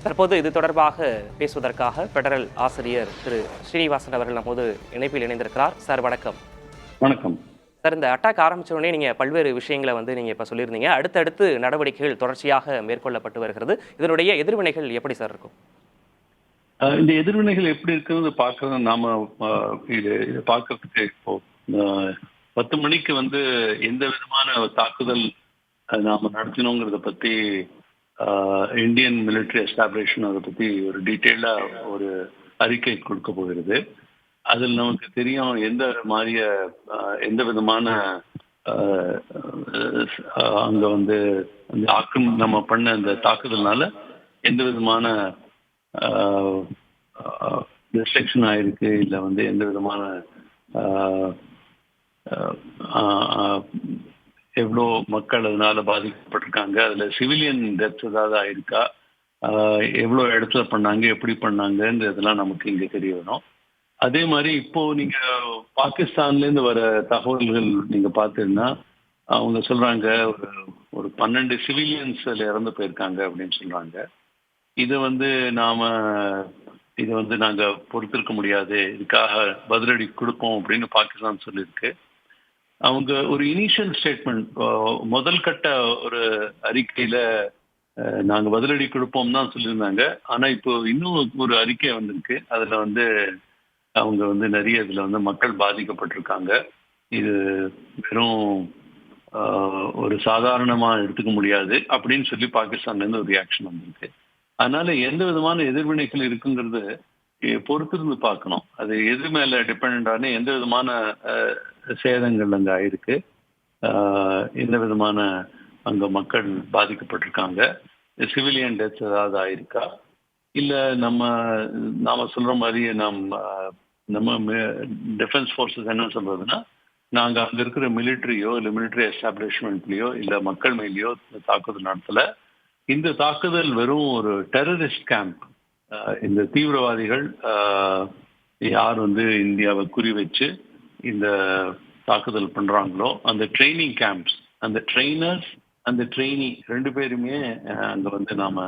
தற்போது இது தொடர்பாக பேசுவதற்காக பெடரல் ஆசிரியர் திரு ஸ்ரீனிவாசன் அவர்கள் நம்மோடு இணைப்பில் இணைந்திருக்கிறார். சார் வணக்கம். வணக்கம். சார், இந்த அட்டாக் ஆரம்பிச்ச உடனே நீங்க பல்வேறு விஷயங்களை நீங்க இப்ப சொல்லியிருந்தீங்க. அடுத்தடுத்து நடவடிக்கைகள் தொடர்ச்சியாக மேற்கொள்ளப்பட்டு வருகிறது. இதனுடைய எதிர்வினைகள் எப்படி சார் இருக்கும்? இந்த எதிர்வினைகள் எப்படி இருக்குன்னு பார்க்கறது நாம இது பார்க்கறதுக்கு இப்போ 10 மணிக்கு எந்த விதமான தாக்குதல் நாம நடத்தினோங்கிறத பத்தி இந்தியன் மிலிட்டரி எஸ்டாப்ளிஷ்மென்ட் அதை பத்தி ஒரு டீட்டெயிலா ஒரு அறிக்கை கொடுக்க போகிறது. அதில் நமக்கு தெரியும் எந்த மாதிரிய எந்த விதமான அங்க அந்த நம்ம பண்ண அந்த தாக்குதல்னால எந்த விதமான டிஸ்ட்ரக்ஷன் ஆயிருக்கு, இல்லை எந்த விதமான எவ்வளோ மக்கள் அதனால பாதிக்கப்பட்டிருக்காங்க, அதுல சிவிலியன் டெத் ஏதாவது ஆயிருக்கா, எவ்வளோ இடத்துல பண்ணாங்க, எப்படி பண்ணாங்கன்றதெல்லாம் நமக்கு இங்க தெரிய வரும். அதே மாதிரி இப்போ நீங்க பாகிஸ்தான்ல இருந்து வர தகவல்கள் நீங்க பார்த்தீங்கன்னா அவங்க சொல்றாங்க ஒரு 12 சிவிலியன்ஸ் இறந்து போயிருக்காங்க அப்படின்னு சொல்றாங்க. இதை நாங்க பொறுத்திருக்க முடியாது, இதுக்காக பதிலடி கொடுப்போம் அப்படின்னு பாகிஸ்தான் சொல்லியிருக்கு. அவங்க ஒரு இனிஷியல் ஸ்டேட்மெண்ட், முதல் கட்ட ஒரு அறிக்கையில நாங்க பதிலடி கொடுப்போம் தான் சொல்லியிருந்தாங்க. ஆனா இப்போ இன்னும் ஒரு அறிக்கை வந்திருக்கு. அதுல அவங்க நிறைய இதுல மக்கள் பாதிக்கப்பட்டிருக்காங்க. இது வெறும் ஒரு சாதாரணமா எடுத்துக்க முடியாது அப்படின்னு சொல்லி பாகிஸ்தான்ல இருந்து ஒரு ரியாக்ஷன் வந்திருக்கு. அதனால எந்த விதமான எதிர்வினைகள் இருக்குங்கிறது பொறுத்திருந்து பார்க்கணும். அது எது மேல டிபெண்டான எந்த விதமான சேதங்கள் அங்க ஆயிருக்கு, எந்த விதமான அங்க மக்கள் பாதிக்கப்பட்டிருக்காங்க, சிவிலியன் டெத் ஏதாவது ஆயிருக்கா, இல்ல நாம சொல்ற மாதிரி நம்ம டிஃபென்ஸ் ஃபோர்ஸஸ் என்ன சொல்றதுன்னா, நாங்க அங்க இருக்கிற மிலிட்ரியோ இல்லை மிலிட்ரி எஸ்டாப்ளிஷ்மெண்ட்லயோ இல்லை மக்கள் மேலேயோ தாக்குதல் நடத்தல. இந்த தாக்குதல் வெறும் ஒரு டெரரிஸ்ட் கேம்ப். இந்த தீவிரவாதிகள் யார் இந்தியாவை குறி வச்சு இந்த தாக்குதல் பண்றாங்களோ அந்த ட்ரைனிங் கேம்ப்ஸ், அந்த ட்ரெயினர்ஸ், அந்த ட்ரெயினி 2 பேருமே அங்க நாம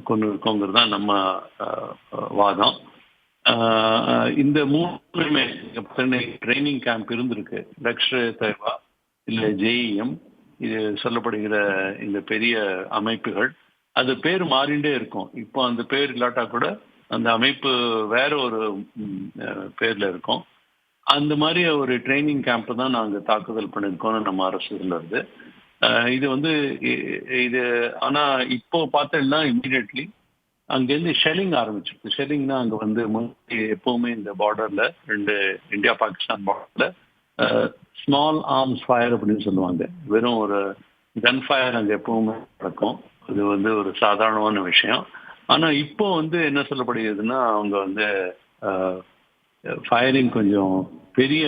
கொண்டு இருக்கோங்கிறது தான் நம்ம வாதம். இந்த 3 ட்ரைனிங் கேம்ப் இருந்திருக்கு. லஷ்கர் தொய்பா இல்லை ஜேஇஎம், இது சொல்லப்படுகிற இந்த பெரிய அமைப்புகள், அது பேர் மாறிண்டே இருக்கும். இப்போ அந்த பேர் இல்லாட்டா கூட அந்த அமைப்பு வேற ஒரு பேர்ல இருக்கும். அந்த மாதிரி ஒரு ட்ரைனிங் கேம்ப் தான் நாங்கள் தாக்குதல் பண்ணியிருக்கோம்னு நம்ம அரசு சொல்லுறது. இது ஆனா இப்போ பார்த்தோம்னா இம்மிடியட்லி அங்கேருந்து ஷெல்லிங் ஆரம்பிச்சிருக்கு. ஷெல்லிங்னா அங்கே எப்பவுமே இந்த பார்டர்ல 2 இந்தியா பாகிஸ்தான் பார்டர்ல ஸ்மால் ஆர்ம்ஸ் ஃபயர் அப்படின்னு சொல்லுவாங்க. வெறும் ஒரு கன் ஃபயர் அங்கே எப்பவுமே நடக்கும். அது ஒரு சாதாரணமான விஷயம். ஆனா இப்போ என்ன சொல்லப்படுகிறதுன்னா, அவங்க ஃபயரிங் கொஞ்சம் பெரிய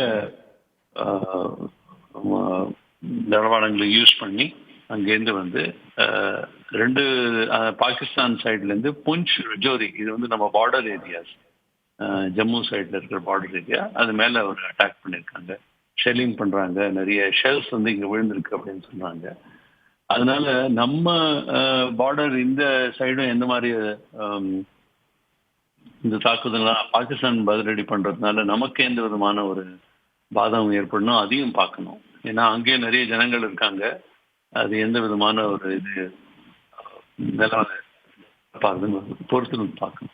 தளவாடங்களை யூஸ் பண்ணி அங்கேருந்து 2 பாகிஸ்தான் சைட்ல இருந்து புஞ்ச், ரஜோரி, இது நம்ம பார்டர் ஏரியாஸ், ஜம்மு சைட்ல இருக்கிற பார்டர் ஏரியா, அது மேல ஒரு அட்டாக் பண்ணியிருக்காங்க. ஷெல்லிங் பண்றாங்க, நிறைய ஷெல்ஸ் இங்க விழுந்திருக்கு அப்படின்னு சொன்னாங்க. அதனால நம்ம பார்டர் இந்த சைடும் எந்த மாதிரி இந்த தாக்குதலாம் பாகிஸ்தான் பதிலடி பண்றதுனால நமக்கு எந்த விதமான ஒரு பாதகம் ஏற்படணும் அதையும் பார்க்கணும். ஏன்னா அங்கேயே நிறைய ஜனங்கள் இருக்காங்க. அது எந்த விதமான ஒரு இது நிலவரம் பொறுத்து பார்க்கணும்.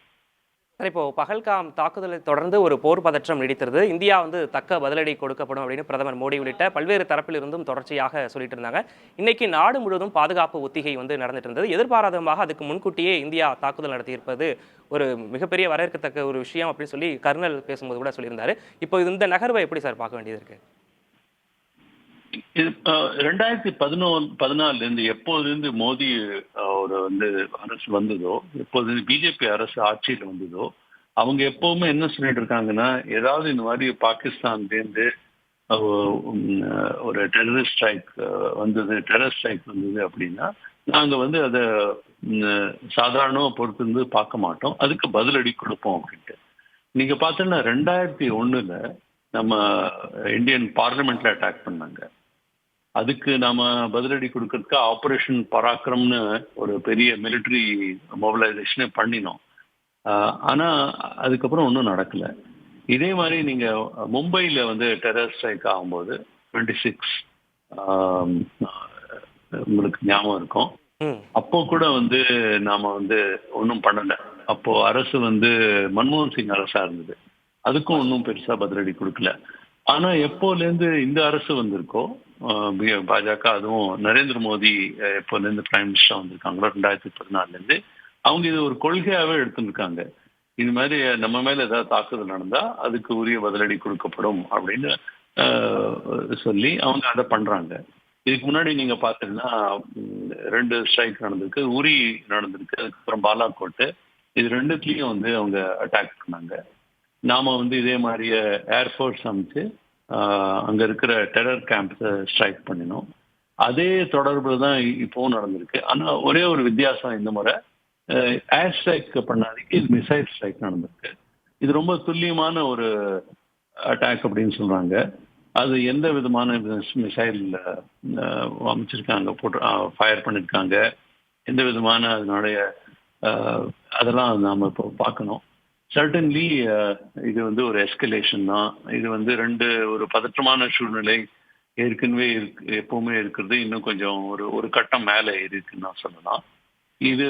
சார், இப்போ பஹல்காம் தாக்குதலை தொடர்ந்து ஒரு போர் பதற்றம் நீடிக்கிறது. இந்தியா தக்க பதிலடி கொடுக்கப்படும் அப்படின்னு பிரதமர் மோடி உள்ளிட்ட பல்வேறு தரப்பில் இருந்தும் தொடர்ச்சியாக சொல்லிட்டு இருந்தாங்க. இன்னைக்கு நாடு முழுவதும் பாதுகாப்பு ஒத்திகை நடந்துட்டு இருந்தது. எதிர்பாராதமாக அதுக்கு முன்கூட்டியே இந்தியா தாக்குதல் நடத்தியிருப்பது ஒரு மிகப்பெரிய வரவேற்கத்தக்க ஒரு விஷயம் அப்படின்னு சொல்லி கர்னல் பேசும்போது கூட சொல்லியிருந்தாரு. இப்போ இந்த நகர்வை எப்படி சார் பார்க்க வேண்டியது இருக்கு? 2014 இருந்து எப்போது மோடி ஒரு அரசு வந்ததோ, எப்போது பிஜேபி அரசு ஆட்சியில் வந்ததோ, அவங்க எப்பவுமே என்ன சொல்லிட்டு இருக்காங்கன்னா, ஏதாவது இந்த மாதிரி பாகிஸ்தான்லேருந்து ஒரு டெரரிஸ்ட் ஸ்ட்ரைக் வந்தது அப்படின்னா நாங்க அதை சாதாரணமா பொறுத்து பார்க்க மாட்டோம், அதுக்கு பதிலடி கொடுப்போம் அப்படின்ட்டு. நீங்க பார்த்தோன்னா 2001 நம்ம இந்தியன் பார்லிமெண்ட்ல அட்டாக் பண்ணாங்க. அதுக்கு நாம பதிலடி கொடுக்கறதுக்கு ஆபரேஷன் பராக்கிரம்னு ஒரு பெரிய மிலிட்டரி மொபிலைசேஷனே பண்ணினோம். ஆனா அதுக்கப்புறம் ஒன்றும் நடக்கல. இதே மாதிரி நீங்க மும்பையில வந்து டெரர் ஸ்ட்ரைக் ஆகும்போது 26 உங்களுக்கு ஞாபகம் இருக்கும். அப்போ கூட வந்து நாம வந்து ஒன்றும் பண்ணல. அப்போ அரசு வந்து மன்மோகன் சிங் அரசா இருந்தது. அதுக்கும் ஒன்றும் பெருசா பதிலடி கொடுக்கல. ஆனா எப்போலேருந்து இந்த அரசு வந்திருக்கோ பாஜக, அதுவும் நரேந்திர மோடி எப்போலேருந்து பிரைம் மினிஸ்டர் வந்திருக்காங்களோ 2014 அவங்க இது ஒரு கொள்கையாவே எடுத்துருக்காங்க. இது மாதிரி நம்ம மேல ஏதாவது தாக்குதல் நடந்தா அதுக்கு உரிய பதிலடி கொடுக்கப்படும் அப்படின்னு சொல்லி அவங்க அதை பண்றாங்க. இதுக்கு முன்னாடி நீங்க பாத்தீங்கன்னா 2 ஸ்ட்ரைக் நடந்திருக்கு, உரி நடந்திருக்கு, அதுக்கப்புறம் பாலாகோட்டு. இது ரெண்டுத்துலயும் வந்து அவங்க அட்டாக் பண்ணாங்க. நாம வந்து இதே மாதிரியே ஏர்ஃபோர்ஸ் அமைச்சு அங்க இருக்கிற டெரர் கேம்ப்ஸை ஸ்ட்ரைக் பண்ணினோம். அதே தொடர்புல தான் இப்போவும் நடந்திருக்கு. ஆனா ஒரே ஒரு வித்தியாசம், இந்த முறை ஏர் ஸ்ட்ரைக் பண்ணாதீங்க, இது மிசைல் ஸ்ட்ரைக் நடந்திருக்கு. இது ரொம்ப துல்லியமான ஒரு அட்டாக் அப்படின்னு சொல்றாங்க. அது எந்த விதமான மிசைல் அமைச்சிருக்காங்க, போட்டு ஃபயர் பண்ணிருக்காங்க, எந்த விதமான அதனுடைய அதெல்லாம் நாம இப்போ பார்க்கணும். சர்டன்லி இது வந்து ஒரு எஸ்கலேஷன் தான். இது வந்து ஒரு பதற்றமான சூழ்நிலை ஏற்கனவே எப்பவுமே இருக்கிறது, இன்னும் கொஞ்சம் ஒரு கட்டம் மேலே இருக்குன்னு நான் சொல்லலாம். இது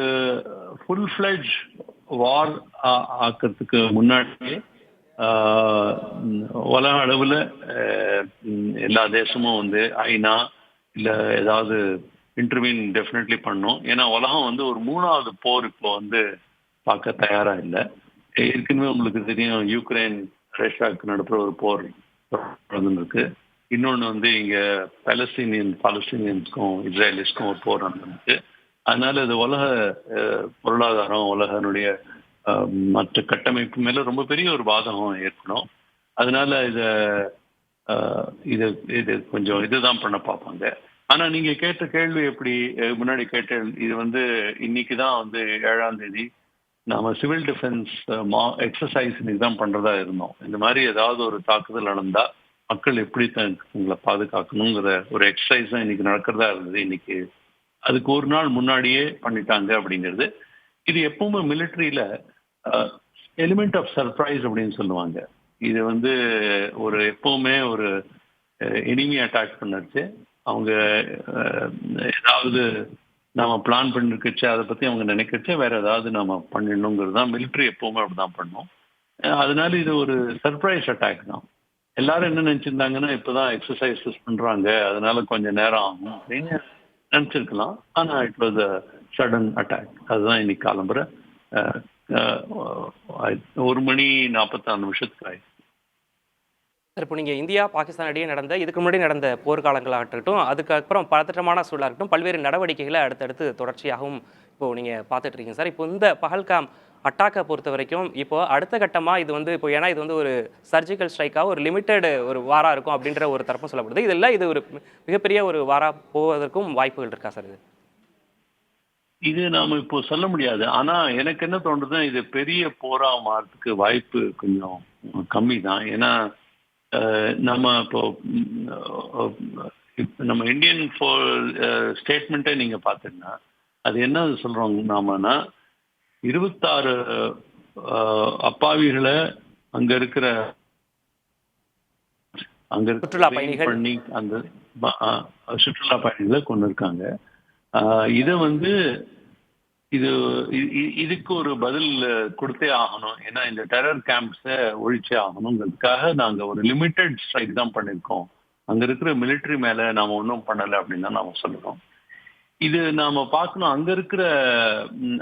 ஃபுல் ஃபிளட்ஜ் வார் ஆக்கிறதுக்கு முன்னாடியே உலக அளவில் எல்லா தேசமும் வந்து ஐநா இல்லை ஏதாவது இன்டர்வீன் டெஃபினெட்லி பண்ணும். ஏன்னா உலகம் வந்து ஒரு 3வது போர் இப்போ வந்து பார்க்க தயாரா இல்லை. ஏற்கனவே உங்களுக்கு தெரியும், யுக்ரைன் ரஷ்யாவுக்கு நடுப்புற ஒரு போர் நடந்துருக்கு. இன்னொன்று வந்து இங்க பாலஸ்தீனியன்ஸ்க்கும் இஸ்ரேலிஸ்க்கும் ஒரு போர் நடந்துருக்கு. அதனால இது உலக பொருளாதாரம், உலகனுடைய மற்ற கட்டமைப்பு மேல ரொம்ப பெரிய ஒரு பாதகம் ஏற்படும். அதனால இது கொஞ்சம் இதுதான் பண்ண பார்ப்பாங்க. ஆனா நீங்க கேட்ட கேள்வி எப்படி முன்னாடி கேட்ட, இது வந்து இன்னைக்கு தான் வந்து 7ஆம் தேதி நாம சிவில் டிஃபென்ஸ் எக்ஸசைஸ் இன்னைக்கு தான் பண்றதா இருந்தோம். இந்த மாதிரி ஏதாவது ஒரு தாக்குதல் நடந்தா மக்கள் எப்படி உங்களை பாதுகாக்கணுங்கிற ஒரு எக்ஸசைஸ் தான் இன்னைக்கு நடக்கிறதா இருந்தது. இன்னைக்கு அதுக்கு ஒரு நாள் முன்னாடியே பண்ணிட்டாங்க அப்படிங்கிறது. இது எப்பவுமே மிலிட்ரியில எலிமெண்ட் ஆஃப் சர்ப்ரைஸ் அப்படின்னு சொல்லுவாங்க. இது வந்து எப்பவுமே ஒரு எனிமி அட்டாக் பண்ணிருச்சு, அவங்க ஏதாவது நாம பிளான் பண்ணிருக்கச்சு, அதை பத்தி அவங்க நினைக்கச்சு வேற ஏதாவது நாம பண்ணிடணுங்கிறது தான் மிலிட்ரி எப்பவுமே அப்படிதான் பண்ணோம். அதனால இது ஒரு சர்ப்ரைஸ் அட்டாக் தான். எல்லாரும் என்ன நினைச்சிருந்தாங்கன்னா, இப்பதான் எக்ஸசைசஸ் பண்றாங்க அதனால கொஞ்சம் நேரம் ஆகும் அப்படின்னு நினைச்சிருக்கலாம். ஆனா it was a sudden attack. அதுதான் இன்னைக்கு காலம்புற 1:44 ஆயிடுச்சு. சார், இப்போ நீங்கள் இந்தியா பாகிஸ்தான் இடையே நடந்த இதுக்கு முன்னாடி நடந்த போர்க்காலங்களாகட்டும், அதுக்கப்புறம் பதற்றமான சூழலாக இருக்கட்டும், பல்வேறு நடவடிக்கைகளை அடுத்தடுத்து தொடர்ச்சியாகவும் இப்போது நீங்கள் பார்த்துட்டு இருக்கீங்க சார். இப்போ இந்த பஹல்காம் அட்டாக்கை பொறுத்த வரைக்கும் இப்போ அடுத்த கட்டமாக இது வந்து இப்போ ஏன்னா இது வந்து ஒரு சர்ஜிக்கல் ஸ்ட்ரைக்காக ஒரு லிமிட்டெட் ஒரு வாராக இருக்கும் அப்படின்ற ஒரு தரப்பும் சொல்லப்படுது. இதெல்லாம் இது ஒரு மிகப்பெரிய ஒரு வாராக போவதற்கும் வாய்ப்புகள் இருக்கா சார்? இது நாம இப்போ சொல்ல முடியாது. ஆனா எனக்கு என்ன தோன்றுதுன்னா, இது பெரிய போரா மாறதுக்கு வாய்ப்பு கொஞ்சம் கம்மி தான். ஏன்னா நம்ம இப்போ நம்ம இந்தியன் ஸ்டேட்மெண்ட்டை நீங்க பாத்தீங்கன்னா அது என்ன சொல்றோம் நாமன்னா, 26 அப்பாவிகளை அங்க இருக்கிற சுற்றுலா பயணிகள் பண்ணி அந்த சுற்றுலா பயணிகளை கொண்டு இருக்காங்க. இதை வந்து இதுக்கு ஒரு பதில் கொடுத்தே ஆகணும். ஏன்னா இந்த டெரர் கேம்ப்ஸை ஒழிச்சே ஆகணுங்கிறதுக்காக நாங்க ஒரு லிமிட்டெட் ஸ்ட்ரைக் தான் பண்ணிருக்கோம். அங்க இருக்கிற மிலிட்டரி மேல நாம ஒன்றும் பண்ணலை அப்படின்னு தான் நாம சொல்லுறோம். இது நாம பார்க்கணும் அங்க இருக்கிற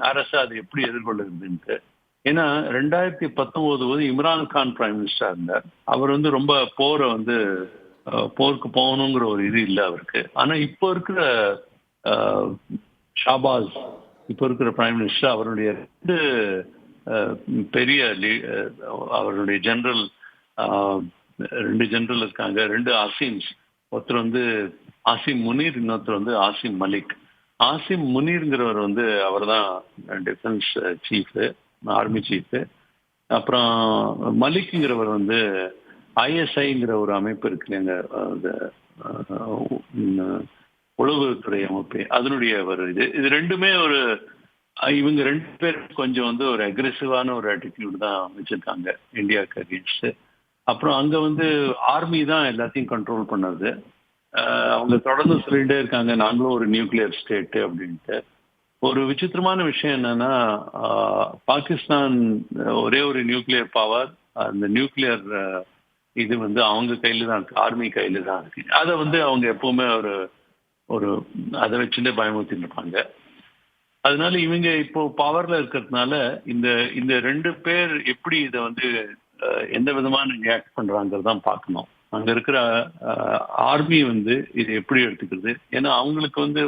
அரசு அது எப்படி எதிர்கொள்ளுதுன்ட்டு. ஏன்னா 2019 இம்ரான்கான் பிரைம் மினிஸ்டர் இருந்தார். அவர் வந்து ரொம்ப போருக்கு போகணுங்கிற ஒரு இது இல்லை அவருக்கு. ஆனா இப்போ இருக்கிற ஷாபாஸ், இப்போ இருக்கிற பிரைம் மினிஸ்டர், அவருடைய 2 பெரிய அவருடைய ஜெனரல் 2 ஜெனரல் இருக்காங்க, 2 ஆசிம்ஸ். ஒருத்தர் வந்து ஆசிம் முனீர், இன்னொருத்தர் வந்து ஆசிம் மலிக். ஆசிம் முனீர்ங்கிறவர் வந்து அவர் தான் டிஃபென்ஸ் சீஃப், ஆர்மி சீஃப். அப்புறம் மலிக்ங்கிறவர் வந்து ஐஎஸ்ஐங்கிற ஒரு அமைப்பு இருக்கு இல்லைங்க, உளவுத்துறை அமைப்பு, அதனுடைய ஒரு இது ரெண்டுமே ஒரு இவங்க ரெண்டு பேரும் கொஞ்சம் வந்து ஒரு அக்ரெசிவான ஒரு ஆட்டிடியூட் தான் வச்சிருக்காங்க இந்தியாவுக்கு அகேன்ஸ்ட். அப்புறம் அங்க வந்து ஆர்மி தான் எல்லாத்தையும் கண்ட்ரோல் பண்ணது. அவங்க தொடர்ந்து சொல்லிட்டே இருக்காங்க நாங்களும் ஒரு நியூக்ளியர் ஸ்டேட் அப்படின்ட்டு. ஒரு விசித்திரமான விஷயம் என்னன்னா, பாகிஸ்தான் ஒரே ஒரு நியூக்ளியர் பவர், அந்த நியூக்ளியர் இது வந்து அவங்க கையில தான் இருக்கு, ஆர்மி கையில தான் இருக்கு. அதை வந்து அவங்க எப்பவுமே ஒரு ஒரு அதை வச்சுட்டு பயமுறுத்திட்டு இருப்பாங்க. அதனால இவங்க இப்போ பவர்ல இருக்கிறதுனால இந்த இந்த ரெண்டு பேர் எப்படி இதை வந்து எந்த விதமான ரியாக்ட் பண்றாங்கிறதான் பார்க்கணும். அங்க இருக்கிற ஆர்மி வந்து இதை எப்படி எடுத்துக்கிறது, ஏன்னா அவங்களுக்கு வந்து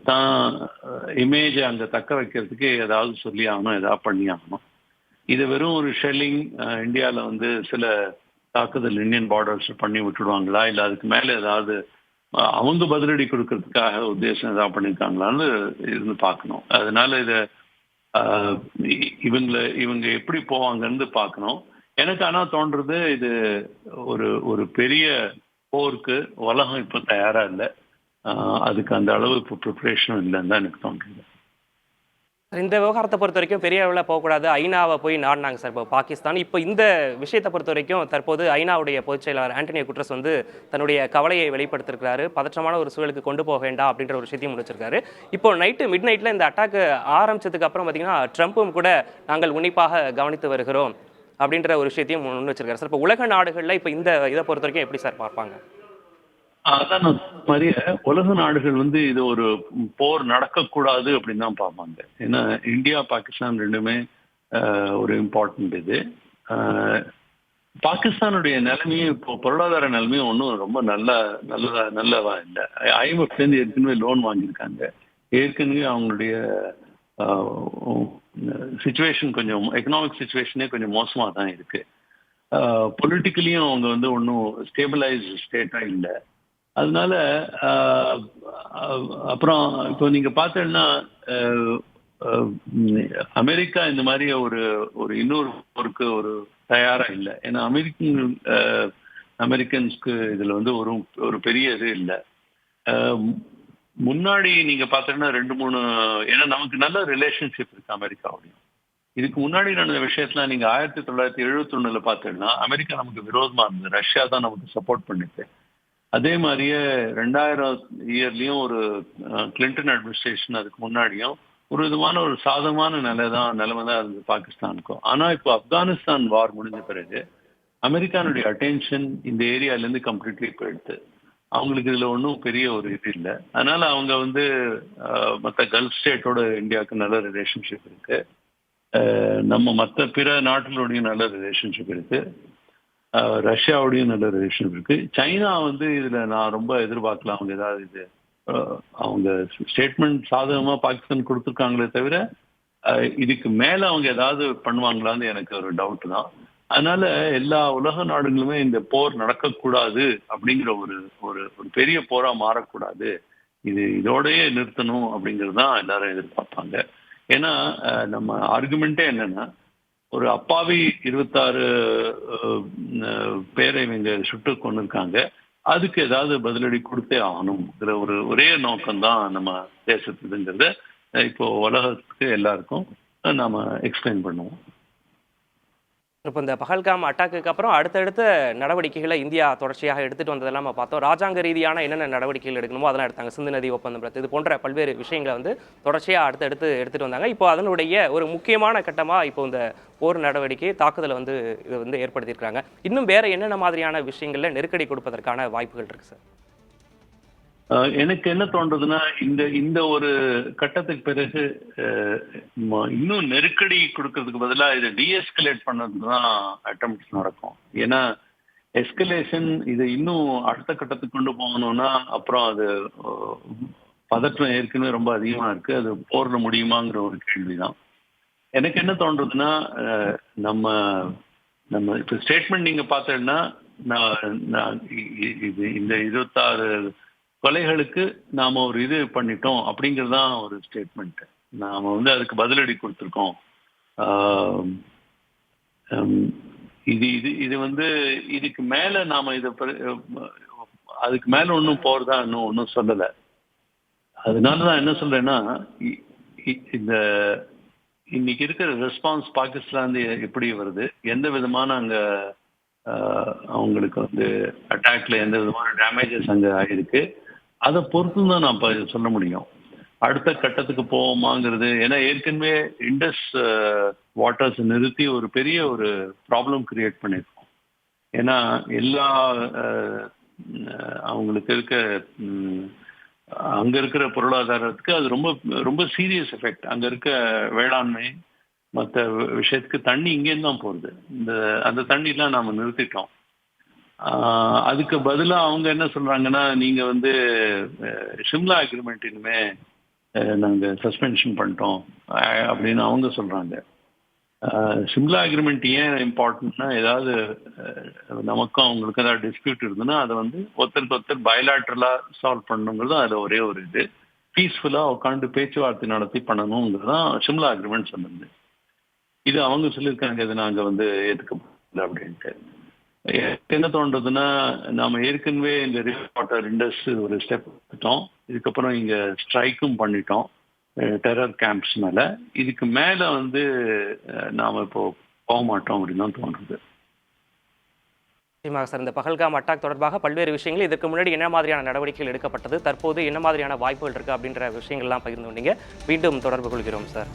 தான் இமேஜ் அங்க தக்க வைக்கிறதுக்கு ஏதாவது சொல்லி ஆகணும், ஏதாவது பண்ணி ஆகணும். இது வெறும் ஒரு ஷெல்லிங் இந்தியாவில் வந்து சில தாக்குதல் இந்தியன் பார்டர்ஸ் பண்ணி விட்டுடுவாங்களா, இல்லை அதுக்கு மேலே ஏதாவது அவங்க பதிலடி கொடுக்கறதுக்காக உத்தேசம் ஏதாவது பண்ணியிருக்காங்களான்னு இருந்து பார்க்கணும். அதனால இதை இவங்க எப்படி போவாங்கன்னு பார்க்கணும். எனக்கு ஆனால் தோன்றது இது ஒரு ஒரு பெரிய போருக்கு உலகம் இப்போ தயாரா இல்லை, அதுக்கு அந்த அளவு இப்போ ப்ரிப்பரேஷனும் இல்லைன்னு தான் எனக்கு தோன்றுது. இந்த விவகாரத்தை பொறுத்த வரைக்கும் பெரிய அளவில் போகக்கூடாது, ஐநாவை போய் நாடினாங்க சார் இப்போ பாகிஸ்தான். இப்போ இந்த விஷயத்தை பொறுத்த வரைக்கும் தற்போது ஐநாவுடைய பொதுச் செயலாளர் ஆண்டனியோ குட்ரஸ் வந்து தன்னுடைய கவலையை வெளிப்படுத்திருக்கிறாரு. பதற்றமான ஒரு சூழலுக்கு கொண்டு போக வேண்டாம் அப்படின்ற ஒரு விஷயத்தையும் முடிச்சிருக்காரு. இப்போ மிட் நைட்டில் இந்த அட்டாக்கு ஆரம்பிச்சதுக்கு அப்புறம் பார்த்தீங்கன்னா ட்ரம்ப்பும் கூட நாங்கள் உன்னிப்பாக கவனித்து வருகிறோம் அப்படின்ற ஒரு விஷயத்தையும் முன் வச்சிருக்காரு சார். இப்போ உலக நாடுகளில் இப்போ இந்த இதை பொறுத்த வரைக்கும் எப்படி சார் பார்ப்பாங்க? அதான் மாதிரியே உலக நாடுகள் வந்து இது ஒரு போர் நடக்கக்கூடாது அப்படின்னு தான் பார்ப்பாங்க. ஏன்னா இந்தியா பாகிஸ்தான் ரெண்டுமே ஒரு இம்பார்ட்டன்ட் இது. பாகிஸ்தானுடைய நிலைமையும் இப்போ பொருளாதார நிலைமையும் ஒன்றும் ரொம்ப நல்லவா இல்லை. ஐஎம்எஃப்லேருந்து ஏற்கனவே லோன் வாங்கியிருக்காங்க. ஏற்கனவே அவங்களுடைய சுச்சுவேஷன் கொஞ்சம் எக்கனாமிக் சுச்சுவேஷனே கொஞ்சம் மோசமாக தான் இருக்கு. பொலிட்டிக்கலியும் அவங்க வந்து ஒன்றும் ஸ்டேபிளைஸ் ஸ்டேட்டாக இல்லை. அதனால அப்புறம் இப்போ நீங்க பார்த்தீங்கன்னா அமெரிக்கா இந்த மாதிரி ஒரு ஒரு இன்னொரு போருக்கு ஒரு தயாரா இல்லை. ஏன்னா அமெரிக்கன்ஸ்க்கு இதுல வந்து ஒரு ஒரு பெரிய இது இல்லை. முன்னாடி நீங்க பார்த்தீங்கன்னா 2-3 ஏன்னா நமக்கு நல்ல ரிலேஷன்ஷிப் இருக்கு அமெரிக்காவோடையும். இதுக்கு முன்னாடி நடந்த விஷயத்துல நீங்க 1971 பார்த்தீங்கன்னா அமெரிக்கா நமக்கு விரோதமா இருந்தது, ரஷ்யா தான் நமக்கு சப்போர்ட் பண்ணிட்டு. அதே மாதிரியே 2000 இயர்லயும் ஒரு கிளின்டன் அட்மினிஸ்ட்ரேஷன் அதுக்கு முன்னாடியும் ஒரு விதமான ஒரு சாதகமான நிலைமை தான் இருந்தது பாகிஸ்தானுக்கும். ஆனா இப்போ ஆப்கானிஸ்தான் வார் முடிஞ்ச பிறகு அமெரிக்கானுடைய அட்டென்ஷன் இந்த ஏரியால இருந்து கம்ப்ளீட்லி போயிடுது. அவங்களுக்கு இதுல ஒன்றும் பெரிய ஒரு இது இல்லை. அதனால அவங்க வந்து மற்ற கல்ஃப் ஸ்டேட்டோட இந்தியாவுக்கு நல்ல ரிலேஷன்ஷிப் இருக்கு, நம்ம மற்ற பிற நாடுகளோடையும் நல்ல ரிலேஷன்ஷிப் இருக்கு, ரஷ்யாவோடையும் நல்ல ரிலேஷன் இருக்கு. சைனா வந்து இதுல நான் ரொம்ப எதிர்பார்க்கலாம். அவங்க ஏதாவது இது அவங்க ஸ்டேட்மெண்ட் சாதகமா பாகிஸ்தான் கொடுத்துருக்காங்களே தவிர இதுக்கு மேல அவங்க ஏதாவது பண்ணுவாங்களான்னு எனக்கு ஒரு டவுட் தான். அதனால எல்லா உலக நாடுகளுமே இந்த போர் நடக்கக்கூடாது அப்படிங்கிற ஒரு ஒரு ஒரு பெரிய போரா மாறக்கூடாது, இதோடயே நிறுத்தணும் அப்படிங்கிறது தான் எல்லாரும் எதிர்பார்ப்பாங்க. ஏன்னா நம்ம ஆர்குமெண்டே என்னன்னா, ஒரு அப்பாவி 26 பேரை இவங்க சுட்டு கொண்டு இருக்காங்க, அதுக்கு ஏதாவது பதிலடி கொடுத்தே ஆகணும்ங்கிற ஒரே நோக்கம் தான் நம்ம தேசத்துங்கிறத இப்போ உலகத்துக்கு எல்லாருக்கும் நாம எக்ஸ்பிளைன் பண்ணுவோம். இப்போ இந்த பஹல்காம் அட்டாக்குக்கு அப்புறம் அடுத்தடுத்த நடவடிக்கைகளை இந்தியா தொடர்ச்சியாக எடுத்துட்டு வந்ததெல்லாம் நம்ம பார்த்தோம். ராஜாங்க ரீதியான என்னென்ன நடவடிக்கைகள் எடுக்கணுமோ அதெல்லாம் எடுத்தாங்க. சிந்து நதி ஒப்பந்தம் ரத்து, இது போன்ற பல்வேறு விஷயங்களை வந்து தொடர்ச்சியாக அடுத்தடுத்து எடுத்துட்டு வந்தாங்க. இப்போ அதனுடைய ஒரு முக்கியமான கட்டமாக இப்போ இந்த போர் நடவடிக்கை தாக்குதலை வந்து இது வந்து ஏற்படுத்தியிருக்காங்க. இன்னும் வேற என்னென்ன மாதிரியான விஷயங்கள்ல நெருக்கடி கொடுப்பதற்கான வாய்ப்புகள் இருக்கு சார்? எனக்கு என்ன தோன்றதுன்னா, இந்த ஒரு கட்டத்துக்கு பிறகு இன்னும் நெருக்கடி கொடுக்கறதுக்கு பதிலாக இதை டீஎஸ்கலேட் பண்ணதுக்கு தான் அட்டம்ப்ட்ஸ் நடக்கும். ஏன்னா எஸ்கலேஷன் இதை இன்னும் அடுத்த கட்டத்துக்கு கொண்டு போகணும்னா அப்புறம் அது பதற்றம் ஏற்கனவே ரொம்ப அதிகமா இருக்கு, அது போர்ல முடியுமாங்கிற ஒரு கேள்விதான். எனக்கு என்ன தோன்றதுன்னா, நம்ம நம்ம இப்போ ஸ்டேட்மெண்ட் நீங்க பார்த்தீங்கன்னா, இந்த 26 கொலைகளுக்கு நாம ஒரு இது பண்ணிட்டோம் அப்படிங்கிறதுதான் ஒரு ஸ்டேட்மெண்ட். நாம வந்து அதுக்கு பதிலடி கொடுத்துருக்கோம். இது இது இது வந்து இதுக்கு மேல நாம அதுக்கு மேல ஒன்றும் போறதா ஒன்றும் சொல்லலை. அதனாலதான் என்ன சொல்றேன்னா, இந்த இன்னைக்கு இருக்கிற ரெஸ்பான்ஸ் பாகிஸ்தான்ல எப்படி வருது, எந்த விதமான அங்க அவங்களுக்கு வந்து அட்டாக்ல எந்த விதமான டேமேஜஸ் அங்க ஆயிருக்கு, அதை பொறுத்து தான் நான் சொல்ல முடியும் அடுத்த கட்டத்துக்கு போவோமாங்கிறது. ஏன்னா ஏற்கனவே இண்டஸ் வாட்டர்ஸ் நிறுத்தி ஒரு பெரிய ஒரு ப்ராப்ளம் கிரியேட் பண்ணியிருக்கோம். ஏன்னா எல்லா அவங்களுக்கு இருக்க அங்க இருக்கிற பொருளாதாரத்துக்கு அது ரொம்ப ரொம்ப சீரியஸ் எஃபெக்ட். அங்க இருக்க வேளாண்மை மற்ற விஷயத்துக்கு தண்ணி இங்கேருந்து தான் போகுது. அந்த தண்ணிலாம் நாம நிறுத்திட்டோம். அதுக்கு பதிலாக அவங்க என்ன சொல்றாங்கன்னா, நீங்க வந்து ஷிம்லா அக்ரிமெண்ட் இனிமே நாங்கள் சஸ்பென்ஷன் பண்ணிட்டோம் அப்படின்னு அவங்க சொல்றாங்க. ஷிம்லா அக்ரிமெண்ட் ஏன் இம்பார்ட்டன்ட்னா, ஏதாவது நமக்கும் அவங்களுக்கும் ஏதாவது டிஸ்பியூட் இருந்ததுன்னா அதை வந்து ஒருத்தருக்கு ஒருத்தர் பயலாட்ரலா சால்வ் பண்ணணுங்கிறது அது ஒரே ஒரு இது. பீஸ்ஃபுல்லா உட்காந்து பேச்சுவார்த்தை நடத்தி பண்ணணுங்கிறது தான் ஷிம்லா அக்ரிமெண்ட் சொன்னது. இது அவங்க சொல்லியிருக்காங்க, இது நாங்கள் வந்து ஏற்றுக்க முடியல அப்படின்ட்டு. என்ன தோன்றதுன்னா, நாம ஏற்கனவே இந்த ரிவர் வாட்டர் இண்டஸ் ஒரு ஸ்டெப் எடுத்துட்டோம். இதுக்கப்புறம் இங்க ஸ்ட்ரைக்கும் பண்ணிட்டோம் டெரர் கேம்ப்ஸ் மேல. இதுக்கு மேல வந்து நாம இப்போ போக மாட்டோம் அப்படின்னு தான் தோன்றுது. நிச்சயமாக சார், இந்த பகல்காம் அட்டாக் தொடர்பாக பல்வேறு விஷயங்கள், இதற்கு முன்னாடி என்ன மாதிரியான நடவடிக்கைகள் எடுக்கப்பட்டது, தற்போது என்ன மாதிரியான வாய்ப்புகள் இருக்கு அப்படின்ற விஷயங்கள்லாம் பகிர்ந்து கொண்டீங்க. மீண்டும் தொடர்பு கொள்கிறோம் சார்.